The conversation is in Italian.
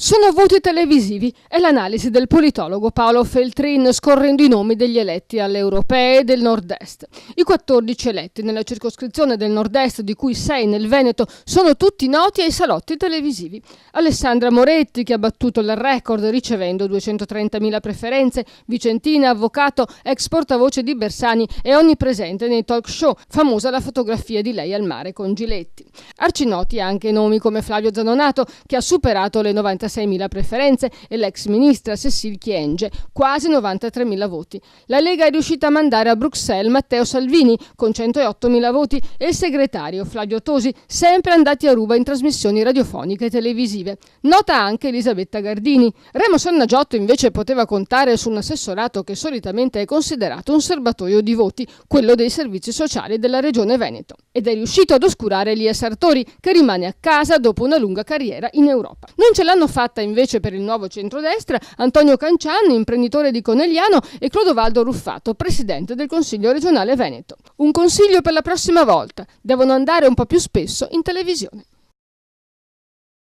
Sono voti televisivi, è l'analisi del politologo Paolo Feltrin scorrendo i nomi degli eletti alle europee del nord-est. I 14 eletti nella circoscrizione del nord-est, di cui 6 nel Veneto, sono tutti noti ai salotti televisivi. Alessandra Moretti, che ha battuto il record ricevendo 230.000 preferenze, vicentina, avvocato, ex portavoce di Bersani e onnipresente nei talk show, famosa la fotografia di lei al mare con Giletti. Arcinoti anche nomi come Flavio Zanonato, che ha superato le 96.000 preferenze, e l'ex ministra Cécile Kyenge, quasi 93.000 voti. La Lega è riuscita a mandare a Bruxelles Matteo Salvini con 108.000 voti e il segretario Flavio Tosi, sempre andati a ruba in trasmissioni radiofoniche e televisive. Nota anche Elisabetta Gardini. Remo Sannagiotto invece poteva contare su un assessorato che solitamente è considerato un serbatoio di voti, quello dei servizi sociali della regione Veneto. Ed è riuscito ad oscurare Elia Sartori, che rimane a casa dopo una lunga carriera in Europa. Non ce l'hanno fatta invece per il nuovo centrodestra Antonio Cancian, imprenditore di Conegliano, e Clodovaldo Ruffato, presidente del Consiglio regionale Veneto. Un consiglio per la prossima volta: devono andare un po' più spesso in televisione.